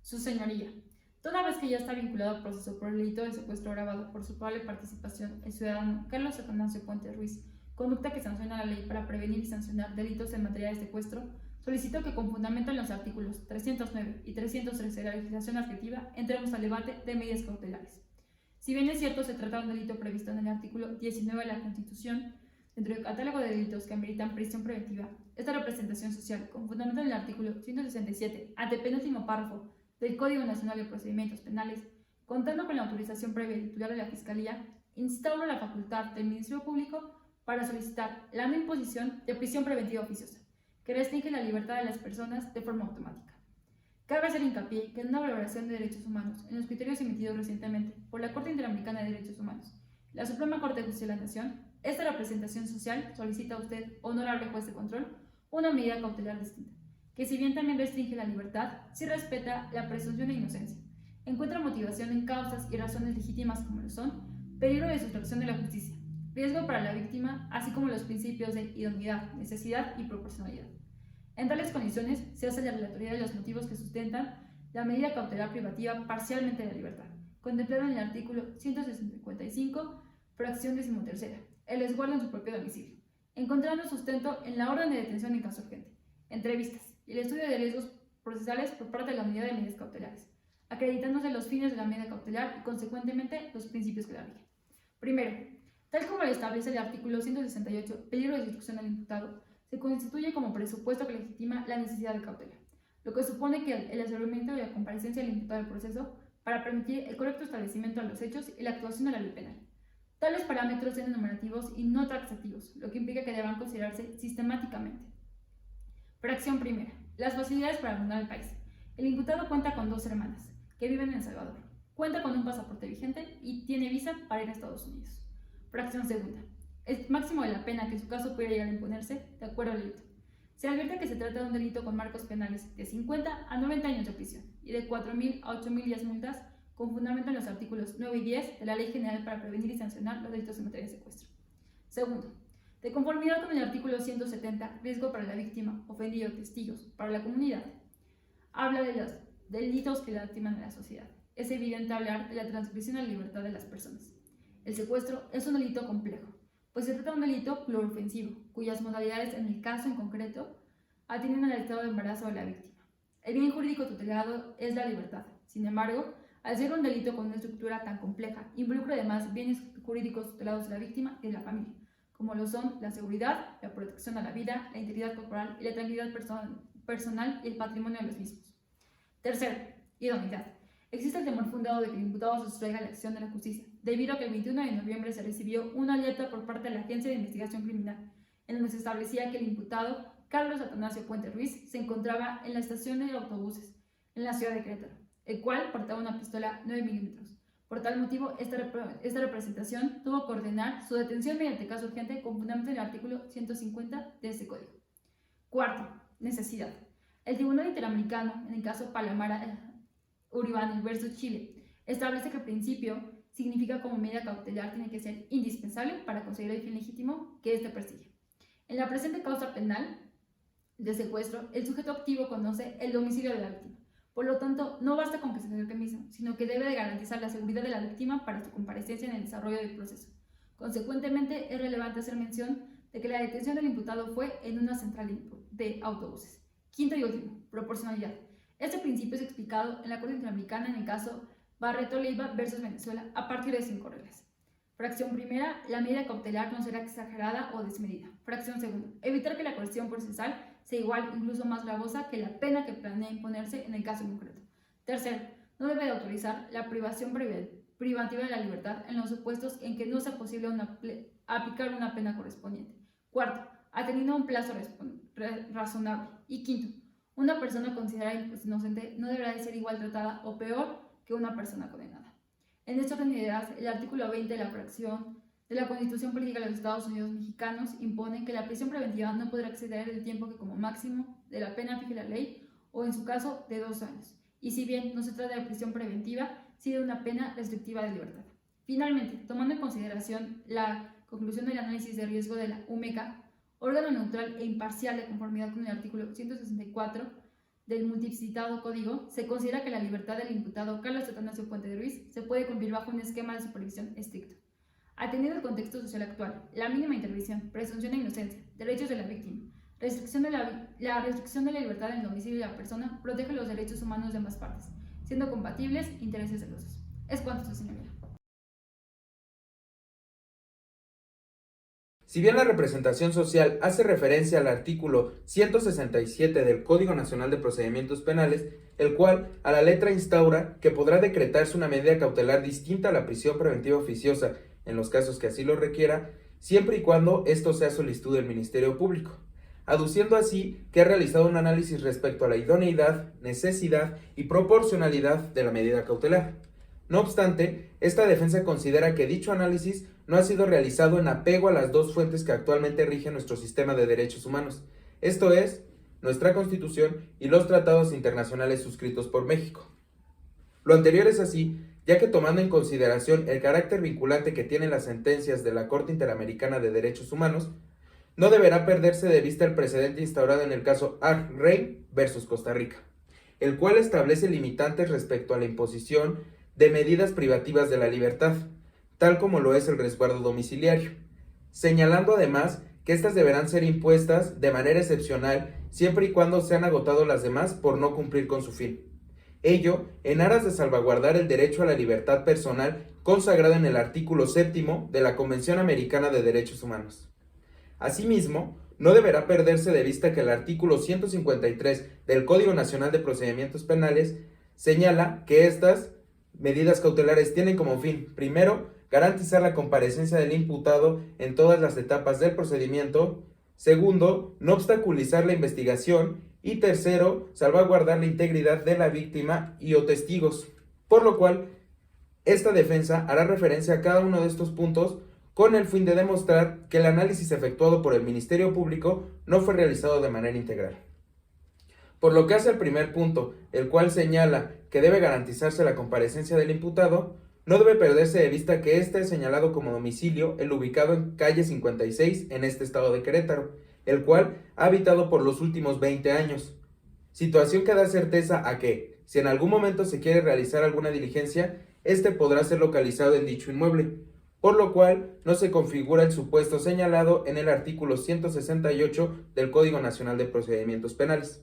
Su señoría, toda vez que ya está vinculado al proceso por el delito de secuestro agravado por su probable participación el ciudadano Carlos Atanasio Puente Ruiz, conducta que sanciona la ley para prevenir y sancionar delitos en materia de secuestro, solicito que con fundamento en los artículos 309 y 313 de la legislación adjetiva entremos al debate de medidas cautelares. Si bien es cierto se trata de un delito previsto en el artículo 19 de la Constitución, dentro del catálogo de delitos que ameritan prisión preventiva, esta representación social, con fundamento en el artículo 167, antepenúltimo párrafo del Código Nacional de Procedimientos Penales, contando con la autorización previa y titular de la Fiscalía, instaura la facultad del Ministerio Público para solicitar la no imposición de prisión preventiva oficiosa, que restringe la libertad de las personas de forma automática. Cabe hacer hincapié que en una valoración de derechos humanos, en los criterios emitidos recientemente por la Corte Interamericana de Derechos Humanos, la Suprema Corte de Justicia de la Nación, esta representación social solicita a usted, honorable juez de control, una medida cautelar distinta, que si bien también restringe la libertad, sí respeta la presunción de inocencia, encuentra motivación en causas y razones legítimas como lo son, peligro de sustracción de la justicia, riesgo para la víctima, así como los principios de idoneidad, necesidad y proporcionalidad. En tales condiciones, se hace la relatoría de los motivos que sustentan la medida cautelar privativa parcialmente de la libertad, contemplada en el artículo 155, fracción 13ª, el resguardo en su propio domicilio, encontrando sustento en la orden de detención en caso urgente, entrevistas y el estudio de riesgos procesales por parte de la unidad de medidas cautelares, acreditándose los fines de la medida cautelar y, consecuentemente, los principios que la rigen. Primero, tal como lo establece el artículo 168, peligro de sustracción al imputado, se constituye como presupuesto que legitima la necesidad de cautela, lo que supone que el aseguramiento de la comparecencia del imputado al proceso para permitir el correcto establecimiento de los hechos y la actuación de la ley penal. Tales parámetros son enumerativos y no taxativos, lo que implica que deban considerarse sistemáticamente. Fracción primera. Las facilidades para abandonar el país. El imputado cuenta con 2 hermanas, que viven en El Salvador. Cuenta con un pasaporte vigente y tiene visa para ir a Estados Unidos. Fracción segunda. El máximo de la pena que en su caso puede llegar a imponerse, de acuerdo al delito. Se advierte que se trata de un delito con marcos penales de 50 a 90 años de prisión y de 4.000 a 8.000 días multas, con fundamento en los artículos 9 y 10 de la Ley General para prevenir y sancionar los delitos en materia de secuestro. Segundo, de conformidad con el artículo 170, riesgo para la víctima, ofendido, testigos, para la comunidad, habla de los delitos que lastiman a la sociedad. Es evidente hablar de la transgresión a la libertad de las personas. El secuestro es un delito complejo, pues se trata de un delito pluriofensivo, cuyas modalidades en el caso en concreto atienden al estado de embarazo de la víctima. El bien jurídico tutelado es la libertad. Sin embargo, al ser un delito con una estructura tan compleja, involucra además bienes jurídicos tutelados de la víctima y de la familia, como lo son la seguridad, la protección a la vida, la integridad corporal y la tranquilidad personal y el patrimonio de los mismos. Tercero, idoneidad. Existe el temor fundado de que el imputado sustraiga la acción de la justicia, debido a que el 21 de noviembre se recibió una alerta por parte de la Agencia de Investigación Criminal, en donde se establecía que el imputado, Carlos Atanasio Puente Ruiz, se encontraba en la estación de autobuses, en la ciudad de Querétaro, el cual portaba una pistola 9 milímetros. Por tal motivo, esta representación tuvo que ordenar su detención mediante caso urgente con fundamento en el artículo 150 de este código. Cuarto, necesidad. El Tribunal Interamericano, en el caso Palamara Uribano versus Chile, establece que el principio significa como medida cautelar tiene que ser indispensable para conseguir el fin legítimo que éste persigue. En la presente causa penal de secuestro, el sujeto activo conoce el domicilio de la víctima. Por lo tanto, no basta con que se acerque mismo, sino que debe de garantizar la seguridad de la víctima para su comparecencia en el desarrollo del proceso. Consecuentemente, es relevante hacer mención de que la detención del imputado fue en una central de autobuses. Quinto y último, proporcionalidad. Este principio es explicado en la Corte Interamericana en el caso Barreto Leiva versus Venezuela a partir de 5 reglas. Fracción primera, la medida cautelar no será exagerada o desmedida. Fracción segunda, evitar que la coerción procesal sea igual, incluso más gravosa que la pena que planea imponerse en el caso concreto. Tercero, no debe de autorizar la privación privativa de la libertad en los supuestos en que no sea posible aplicar una pena correspondiente. Cuarto, atendiendo a un plazo razonable. Y quinto, una persona considerada inocente no deberá de ser igual tratada o peor que una persona condenada. En esta orden de ideas, el artículo 20 de la fracción de la Constitución Política de los Estados Unidos Mexicanos impone que la prisión preventiva no podrá exceder el tiempo que como máximo de la pena fije la ley, o en su caso de 2 años. Y si bien no se trata de prisión preventiva, sí de una pena restrictiva de libertad. Finalmente, tomando en consideración la conclusión del análisis de riesgo de la UMECA, órgano neutral e imparcial de conformidad con el artículo 164 del multicitado código, se considera que la libertad del imputado Carlos Atanasio Puente de Ruiz se puede cumplir bajo un esquema de supervisión estricto. Atendiendo el contexto social actual, la mínima intervención, presunción de inocencia, derechos de la víctima, la restricción de la libertad en el domicilio de la persona protege los derechos humanos de ambas partes, siendo compatibles intereses celosos. Es cuanto, su señoría. Si bien la representación social hace referencia al artículo 167 del Código Nacional de Procedimientos Penales, el cual a la letra instaura que podrá decretarse una medida cautelar distinta a la prisión preventiva oficiosa en los casos que así lo requiera, siempre y cuando esto sea solicitud del Ministerio Público, aduciendo así que ha realizado un análisis respecto a la idoneidad, necesidad y proporcionalidad de la medida cautelar. No obstante, esta defensa considera que dicho análisis no ha sido realizado en apego a las dos fuentes que actualmente rigen nuestro sistema de derechos humanos, esto es, nuestra Constitución y los tratados internacionales suscritos por México. Lo anterior es así, ya que tomando en consideración el carácter vinculante que tienen las sentencias de la Corte Interamericana de Derechos Humanos, no deberá perderse de vista el precedente instaurado en el caso Arrein versus Costa Rica, el cual establece limitantes respecto a la imposición de medidas privativas de la libertad, tal como lo es el resguardo domiciliario, señalando además que éstas deberán ser impuestas de manera excepcional siempre y cuando se han agotado las demás por no cumplir con su fin. Ello en aras de salvaguardar el derecho a la libertad personal consagrado en el artículo 7º de la Convención Americana de Derechos Humanos. Asimismo, no deberá perderse de vista que el artículo 153 del Código Nacional de Procedimientos Penales señala que estas medidas cautelares tienen como fin, primero, garantizar la comparecencia del imputado en todas las etapas del procedimiento, segundo, no obstaculizar la investigación y tercero, salvaguardar la integridad de la víctima y o testigos, por lo cual, esta defensa hará referencia a cada uno de estos puntos con el fin de demostrar que el análisis efectuado por el Ministerio Público no fue realizado de manera integral. Por lo que hace al primer punto, el cual señala que debe garantizarse la comparecencia del imputado, no debe perderse de vista que este es señalado como domicilio el ubicado en calle 56 en este estado de Querétaro, el cual ha habitado por los últimos 20 años. Situación que da certeza a que, si en algún momento se quiere realizar alguna diligencia, este podrá ser localizado en dicho inmueble, por lo cual no se configura el supuesto señalado en el artículo 168 del Código Nacional de Procedimientos Penales.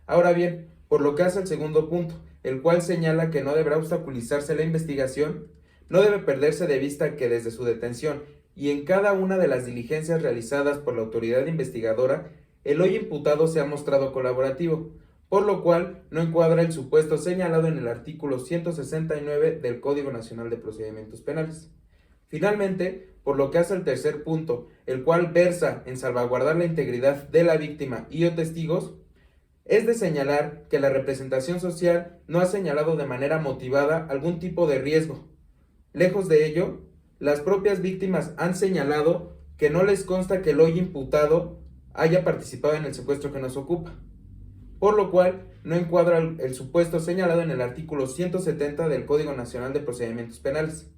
Ahora bien, por lo que hace al segundo punto, el cual señala que no deberá obstaculizarse la investigación, no debe perderse de vista que desde su detención y en cada una de las diligencias realizadas por la autoridad investigadora, el hoy imputado se ha mostrado colaborativo, por lo cual no encuadra el supuesto señalado en el artículo 169 del Código Nacional de Procedimientos Penales. Finalmente, por lo que hace al tercer punto, el cual versa en salvaguardar la integridad de la víctima y o testigos, es de señalar que la representación social no ha señalado de manera motivada algún tipo de riesgo. Lejos de ello, las propias víctimas han señalado que no les consta que el hoy imputado haya participado en el secuestro que nos ocupa, por lo cual no encuadra el supuesto señalado en el artículo 170 del Código Nacional de Procedimientos Penales.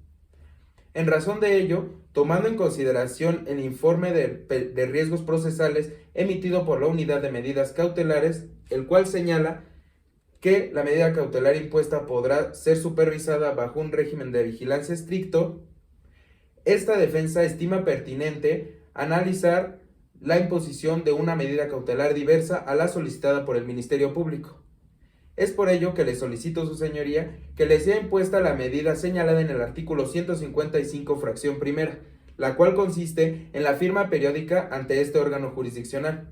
En razón de ello, tomando en consideración el informe de riesgos procesales emitido por la Unidad de Medidas Cautelares, el cual señala que la medida cautelar impuesta podrá ser supervisada bajo un régimen de vigilancia estricto, esta defensa estima pertinente analizar la imposición de una medida cautelar diversa a la solicitada por el Ministerio Público. Es por ello que le solicito, su señoría, que le sea impuesta la medida señalada en el artículo 155, fracción primera, la cual consiste en la firma periódica ante este órgano jurisdiccional,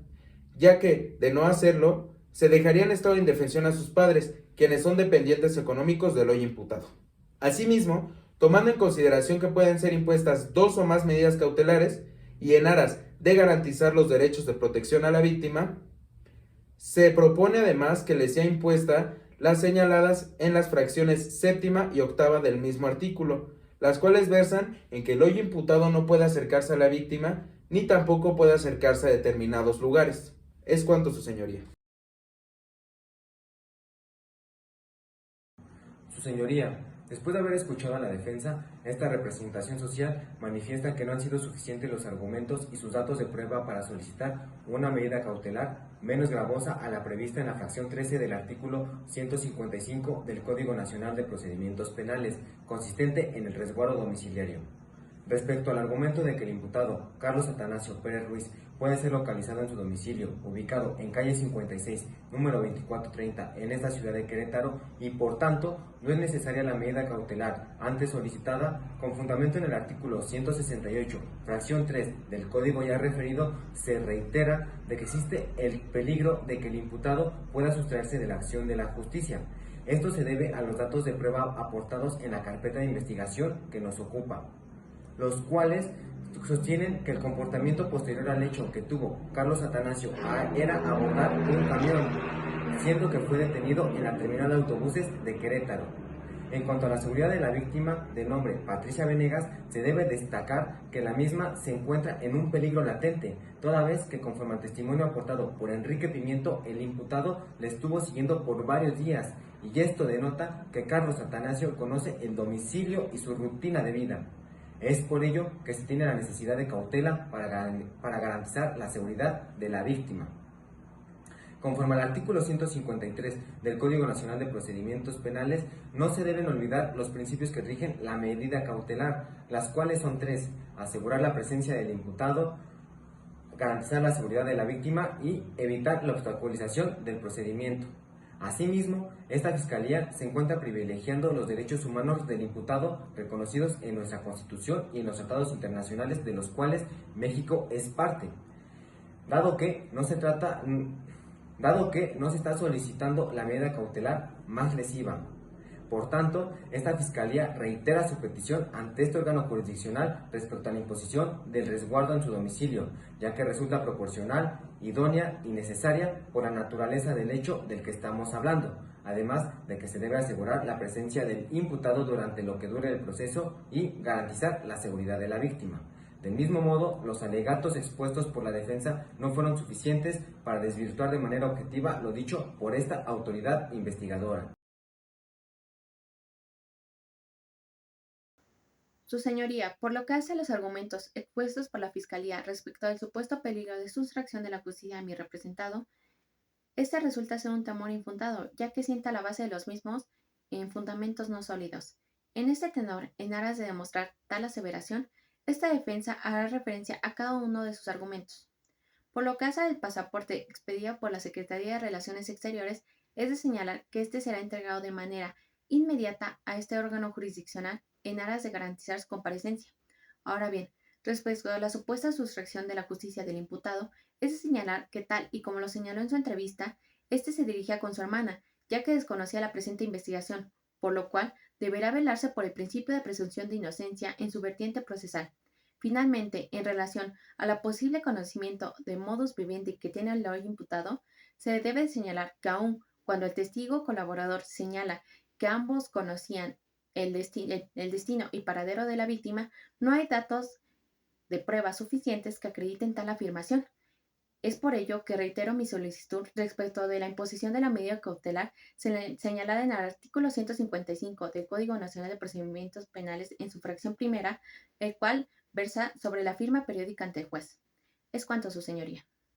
ya que, de no hacerlo, se dejaría en estado de indefensión a sus padres, quienes son dependientes económicos del hoy imputado. Asimismo, tomando en consideración que pueden ser impuestas dos o más medidas cautelares y en aras de garantizar los derechos de protección a la víctima, se propone además que le sea impuesta las señaladas en las fracciones séptima y octava del mismo artículo, las cuales versan en que el hoy imputado no puede acercarse a la víctima ni tampoco puede acercarse a determinados lugares. Es cuanto, su señoría. Su señoría, Después de haber escuchado a la defensa, esta representación social manifiesta que no han sido suficientes los argumentos y sus datos de prueba para solicitar una medida cautelar menos gravosa a la prevista en la fracción 13 del artículo 155 del Código Nacional de Procedimientos Penales, consistente en el resguardo domiciliario. Respecto al argumento de que el imputado Carlos Atanasio Pérez Ruiz puede ser localizado en su domicilio, ubicado en calle 56, número 2430, en esta ciudad de Querétaro, y por tanto no es necesaria la medida cautelar antes solicitada, con fundamento en el artículo 168, fracción 3 del código ya referido, se reitera de que existe el peligro de que el imputado pueda sustraerse de la acción de la justicia. Esto se debe a los datos de prueba aportados en la carpeta de investigación que nos ocupa, los cuales sostienen que el comportamiento posterior al hecho que tuvo Carlos Atanasio era abordar un camión, siendo que fue detenido en la terminal de autobuses de Querétaro. En cuanto a la seguridad de la víctima, de nombre Patricia Venegas, se debe destacar que la misma se encuentra en un peligro latente, toda vez que, conforme al testimonio aportado por Enrique Pimiento, el imputado le estuvo siguiendo por varios días, y esto denota que Carlos Atanasio conoce el domicilio y su rutina de vida. Es por ello que se tiene la necesidad de cautela para garantizar la seguridad de la víctima. Conforme al artículo 153 del Código Nacional de Procedimientos Penales, no se deben olvidar los principios que rigen la medida cautelar, las cuales son tres: asegurar la presencia del imputado, garantizar la seguridad de la víctima y evitar la obstaculización del procedimiento. Asimismo, esta Fiscalía se encuentra privilegiando los derechos humanos del imputado reconocidos en nuestra Constitución y en los tratados internacionales de los cuales México es parte, dado que no se está solicitando la medida cautelar más lesiva. Por tanto, esta Fiscalía reitera su petición ante este órgano jurisdiccional respecto a la imposición del resguardo en su domicilio, ya que resulta proporcional, idónea y necesaria por la naturaleza del hecho del que estamos hablando, además de que se debe asegurar la presencia del imputado durante lo que dure el proceso y garantizar la seguridad de la víctima. Del mismo modo, los alegatos expuestos por la defensa no fueron suficientes para desvirtuar de manera objetiva lo dicho por esta autoridad investigadora. Su señoría, por lo que hace a los argumentos expuestos por la Fiscalía respecto al supuesto peligro de sustracción de la justicia a mi representado, este resulta ser un temor infundado, ya que sienta la base de los mismos en fundamentos no sólidos. En este tenor, en aras de demostrar tal aseveración, esta defensa hará referencia a cada uno de sus argumentos. Por lo que hace al pasaporte expedido por la Secretaría de Relaciones Exteriores, es de señalar que este será entregado de manera inmediata a este órgano jurisdiccional en aras de garantizar su comparecencia. Ahora bien, respecto a la supuesta sustracción de la justicia del imputado, es de señalar que tal y como lo señaló en su entrevista, este se dirigía con su hermana, ya que desconocía la presente investigación, por lo cual deberá velarse por el principio de presunción de inocencia en su vertiente procesal. Finalmente, en relación a la posible conocimiento de modus vivendi que tiene el hoy imputado, se debe señalar que aun cuando el testigo colaborador señala que ambos conocían el destino y paradero de la víctima, no hay datos de pruebas suficientes que acrediten tal afirmación. Es por ello que reitero mi solicitud respecto de la imposición de la medida cautelar señalada en el artículo 155 del Código Nacional de Procedimientos Penales en su fracción primera, el cual versa sobre la firma periódica ante el juez. Es cuanto, su señoría.